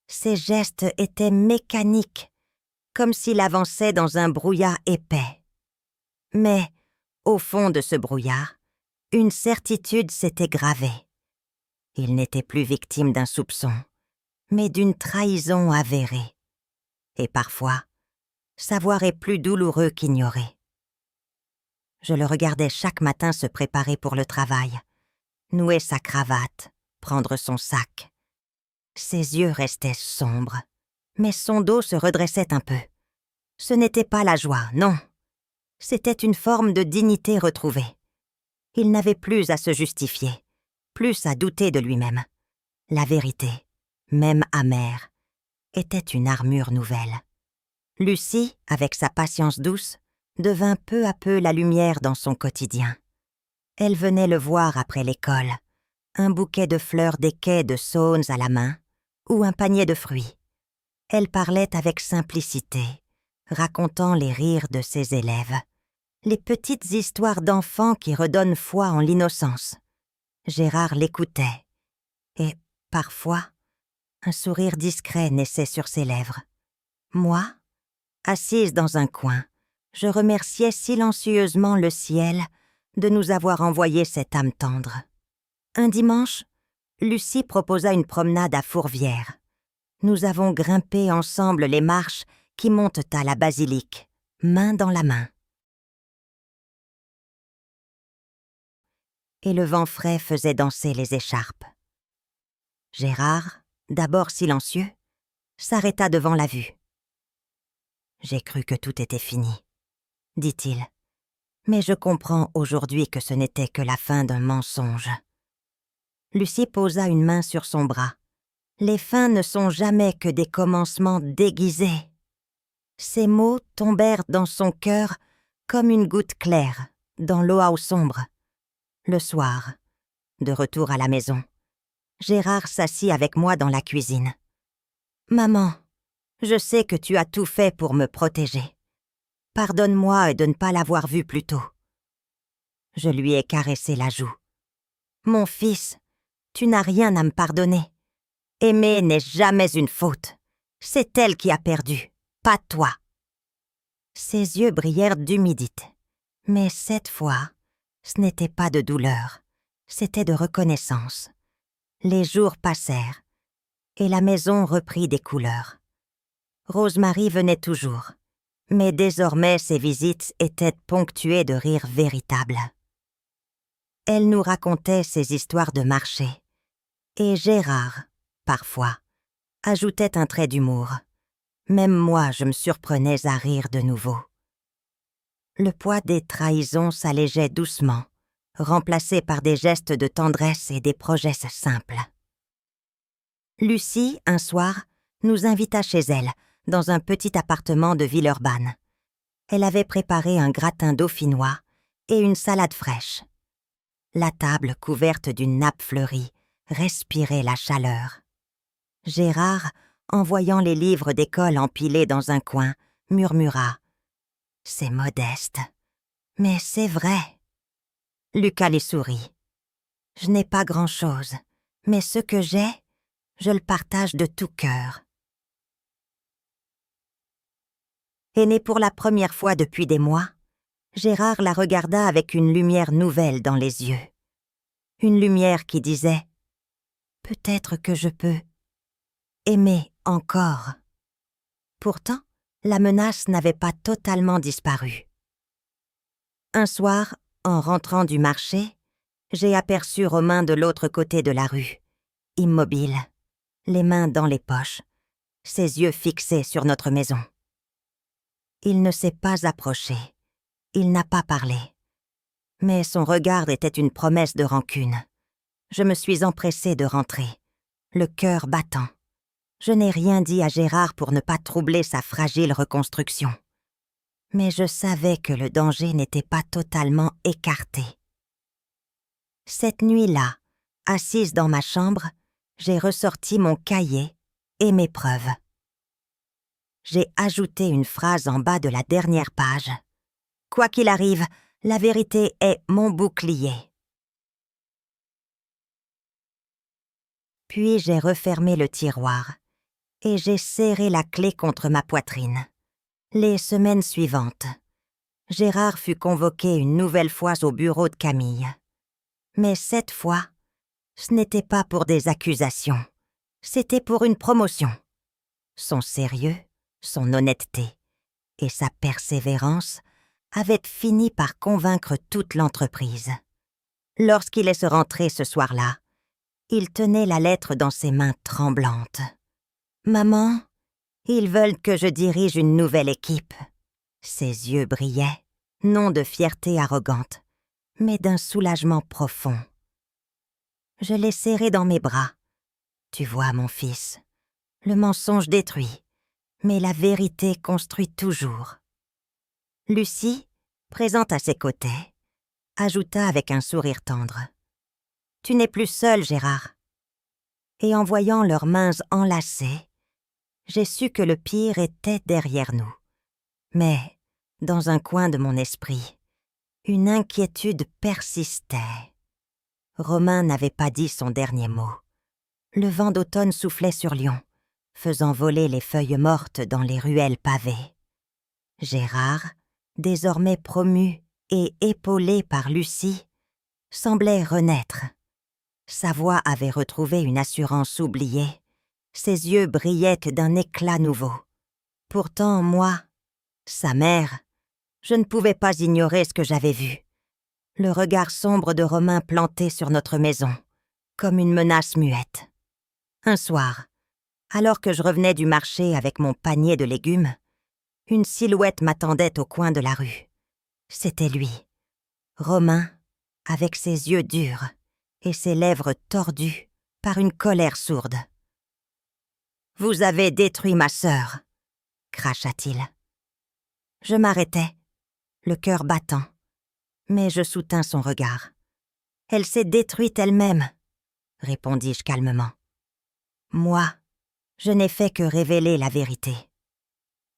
Ses gestes étaient mécaniques, comme s'il avançait dans un brouillard épais. Mais, au fond de ce brouillard, une certitude s'était gravée. Il n'était plus victime d'un soupçon, mais d'une trahison avérée. Et parfois, savoir est plus douloureux qu'ignorer. Je le regardais chaque matin se préparer pour le travail, nouer sa cravate, prendre son sac. Ses yeux restaient sombres, mais son dos se redressait un peu. Ce n'était pas la joie, non. C'était une forme de dignité retrouvée. Il n'avait plus à se justifier, plus à douter de lui-même. La vérité, même amère, était une armure nouvelle. Lucie, avec sa patience douce, devint peu à peu la lumière dans son quotidien. Elle venait le voir après l'école, un bouquet de fleurs des quais de Saônes à la main, ou un panier de fruits. Elle parlait avec simplicité, racontant les rires de ses élèves, les petites histoires d'enfants qui redonnent foi en l'innocence. Gérard l'écoutait, et, parfois, un sourire discret naissait sur ses lèvres. Moi, assise dans un coin, je remerciais silencieusement le ciel de nous avoir envoyé cette âme tendre. Un dimanche, Lucie proposa une promenade à Fourvière. Nous avons grimpé ensemble les marches qui montent à la basilique, main dans la main. Et le vent frais faisait danser les écharpes. Gérard, d'abord silencieux, s'arrêta devant la vue. « J'ai cru que tout était fini, » dit-il. « Mais je comprends aujourd'hui que ce n'était que la fin d'un mensonge. » Lucie posa une main sur son bras. « Les fins ne sont jamais que des commencements déguisés. » Ces mots tombèrent dans son cœur comme une goutte claire dans l'eau sombre. Le soir, de retour à la maison, Gérard s'assit avec moi dans la cuisine. « Maman, je sais que tu as tout fait pour me protéger. Pardonne-moi de ne pas l'avoir vu plus tôt. » Je lui ai caressé la joue. « Mon fils, tu n'as rien à me pardonner. Aimer n'est jamais une faute. C'est elle qui a perdu, pas toi. » Ses yeux brillèrent d'humidité. Mais cette fois, ce n'était pas de douleur, c'était de reconnaissance. Les jours passèrent, et la maison reprit des couleurs. Rosemary venait toujours, mais désormais ses visites étaient ponctuées de rires véritables. Elle nous racontait ses histoires de marché, et Gérard, parfois, ajoutait un trait d'humour. Même moi, je me surprenais à rire de nouveau. Le poids des trahisons s'allégeait doucement, remplacé par des gestes de tendresse et des projets simples. Lucie, un soir, nous invita chez elle, dans un petit appartement de Villeurbanne. Elle avait préparé un gratin dauphinois et une salade fraîche. La table, couverte d'une nappe fleurie, respirait la chaleur. Gérard, en voyant les livres d'école empilés dans un coin, murmura « C'est modeste, mais c'est vrai. » Lucas les sourit. « Je n'ai pas grand-chose, mais ce que j'ai, je le partage de tout cœur. » Et né pour la première fois depuis des mois, Gérard la regarda avec une lumière nouvelle dans les yeux. Une lumière qui disait Peut-être que je peux aimer encore. Pourtant, la menace n'avait pas totalement disparu. Un soir, en rentrant du marché, j'ai aperçu Romain de l'autre côté de la rue, immobile, les mains dans les poches, ses yeux fixés sur notre maison. Il ne s'est pas approché, il n'a pas parlé. Mais son regard était une promesse de rancune. Je me suis empressée de rentrer, le cœur battant. Je n'ai rien dit à Gérard pour ne pas troubler sa fragile reconstruction. Mais je savais que le danger n'était pas totalement écarté. Cette nuit-là, assise dans ma chambre, j'ai ressorti mon cahier et mes preuves. J'ai ajouté une phrase en bas de la dernière page. « Quoi qu'il arrive, la vérité est mon bouclier. » Puis j'ai refermé le tiroir et j'ai serré la clé contre ma poitrine. Les semaines suivantes, Gérard fut convoqué une nouvelle fois au bureau de Camille. Mais cette fois, ce n'était pas pour des accusations, c'était pour une promotion. Son sérieux, son honnêteté et sa persévérance avaient fini par convaincre toute l'entreprise. Lorsqu'il est rentré ce soir-là, il tenait la lettre dans ses mains tremblantes. « Maman, ils veulent que je dirige une nouvelle équipe. » Ses yeux brillaient, non de fierté arrogante, mais d'un soulagement profond. Je l'ai serré dans mes bras. « Tu vois, mon fils, le mensonge détruit, mais la vérité construit toujours. » Lucie, présente à ses côtés, ajouta avec un sourire tendre. « Tu n'es plus seul, Gérard. » Et en voyant leurs mains enlacées, j'ai su que le pire était derrière nous. Mais, dans un coin de mon esprit, une inquiétude persistait. Romain n'avait pas dit son dernier mot. Le vent d'automne soufflait sur Lyon, faisant voler les feuilles mortes dans les ruelles pavées. Gérard, désormais promu et épaulé par Lucie, semblait renaître. Sa voix avait retrouvé une assurance oubliée. Ses yeux brillaient d'un éclat nouveau. Pourtant, moi, sa mère, je ne pouvais pas ignorer ce que j'avais vu. Le regard sombre de Romain planté sur notre maison, comme une menace muette. Un soir, alors que je revenais du marché avec mon panier de légumes, une silhouette m'attendait au coin de la rue. C'était lui, Romain, avec ses yeux durs et ses lèvres tordues par une colère sourde. « Vous avez détruit ma sœur !» cracha-t-il. Je m'arrêtai, le cœur battant, mais je soutins son regard. « Elle s'est détruite elle-même !» répondis-je calmement. « Moi, je n'ai fait que révéler la vérité. »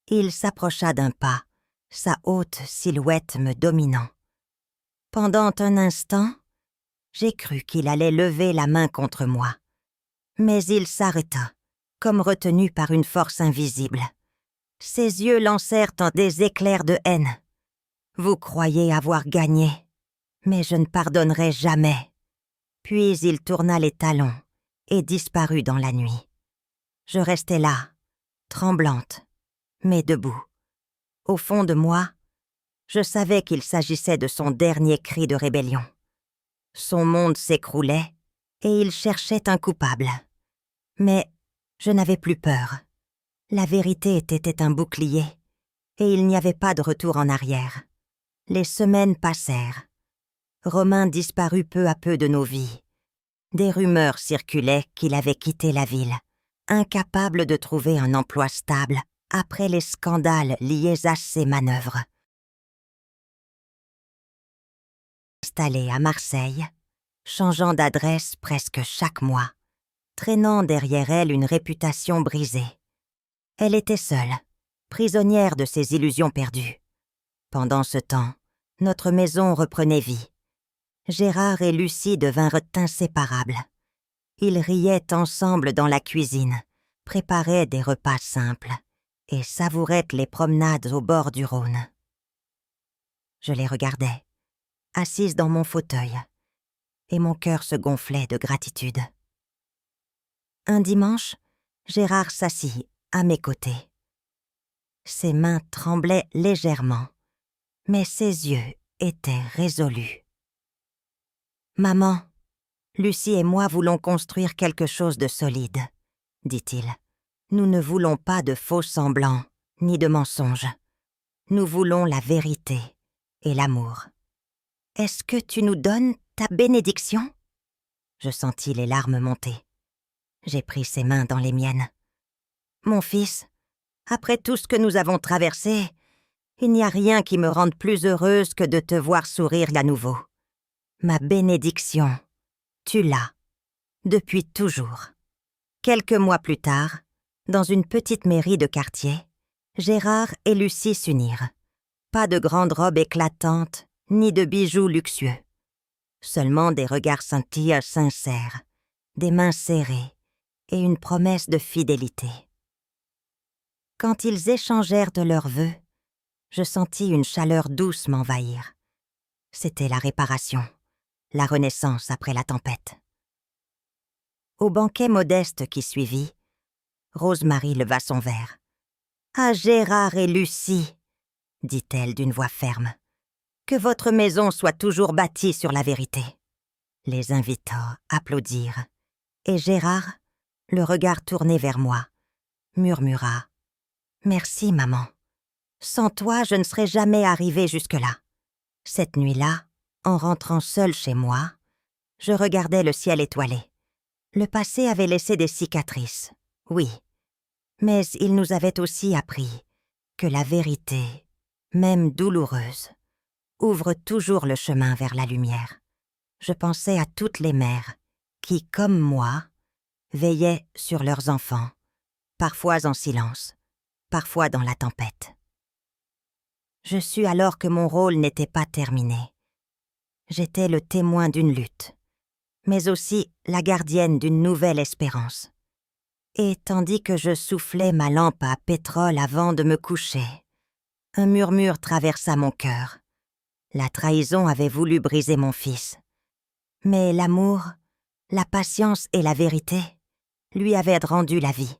Il s'approcha d'un pas, sa haute silhouette me dominant. Pendant un instant, j'ai cru qu'il allait lever la main contre moi. Mais il s'arrêta, comme retenu par une force invisible. Ses yeux lancèrent des éclairs de haine. « Vous croyez avoir gagné, mais je ne pardonnerai jamais. » Puis il tourna les talons et disparut dans la nuit. Je restai là, tremblante, mais debout. Au fond de moi, je savais qu'il s'agissait de son dernier cri de rébellion. Son monde s'écroulait et il cherchait un coupable. Mais je n'avais plus peur. La vérité était un bouclier et il n'y avait pas de retour en arrière. Les semaines passèrent. Romain disparut peu à peu de nos vies. Des rumeurs circulaient qu'il avait quitté la ville, incapable de trouver un emploi stable après les scandales liés à ses manœuvres. Installée à Marseille, changeant d'adresse presque chaque mois, traînant derrière elle une réputation brisée. Elle était seule, prisonnière de ses illusions perdues. Pendant ce temps, notre maison reprenait vie. Gérard et Lucie devinrent inséparables. Ils riaient ensemble dans la cuisine, préparaient des repas simples et savouraient les promenades au bord du Rhône. Je les regardais, assise dans mon fauteuil, et mon cœur se gonflait de gratitude. Un dimanche, Gérard s'assit à mes côtés. Ses mains tremblaient légèrement, mais ses yeux étaient résolus. « Maman, Lucie et moi voulons construire quelque chose de solide, » dit-il. « Nous ne voulons pas de faux semblants, ni de mensonges. Nous voulons la vérité et l'amour. Est-ce que tu nous donnes ta bénédiction ?» Je sentis les larmes monter. J'ai pris ses mains dans les miennes. « Mon fils, après tout ce que nous avons traversé, il n'y a rien qui me rende plus heureuse que de te voir sourire à nouveau. Ma bénédiction, tu l'as, depuis toujours. » Quelques mois plus tard, dans une petite mairie de quartier, Gérard et Lucie s'unirent. Pas de grandes robes éclatantes, ni de bijoux luxueux. Seulement des regards scintillants sincères, des mains serrées et une promesse de fidélité. Quand ils échangèrent de leurs vœux, je sentis une chaleur douce m'envahir. C'était la réparation, la renaissance après la tempête. Au banquet modeste qui suivit, Rosemary leva son verre. « À Gérard et Lucie, » dit-elle d'une voix ferme, « que votre maison soit toujours bâtie sur la vérité. » Les invités applaudirent, et Gérard, le regard tourné vers moi, murmura « Merci, maman. Sans toi, je ne serais jamais arrivé jusque-là. » Cette nuit-là, en rentrant seule chez moi, je regardais le ciel étoilé. Le passé avait laissé des cicatrices, oui, mais il nous avait aussi appris que la vérité, même douloureuse, ouvre toujours le chemin vers la lumière. Je pensais à toutes les mères qui, comme moi, veillaient sur leurs enfants, parfois en silence, parfois dans la tempête. Je sus alors que mon rôle n'était pas terminé. J'étais le témoin d'une lutte, mais aussi la gardienne d'une nouvelle espérance. Et tandis que je soufflais ma lampe à pétrole avant de me coucher, un murmure traversa mon cœur. La trahison avait voulu briser mon fils. Mais l'amour, la patience et la vérité lui avaient rendu la vie.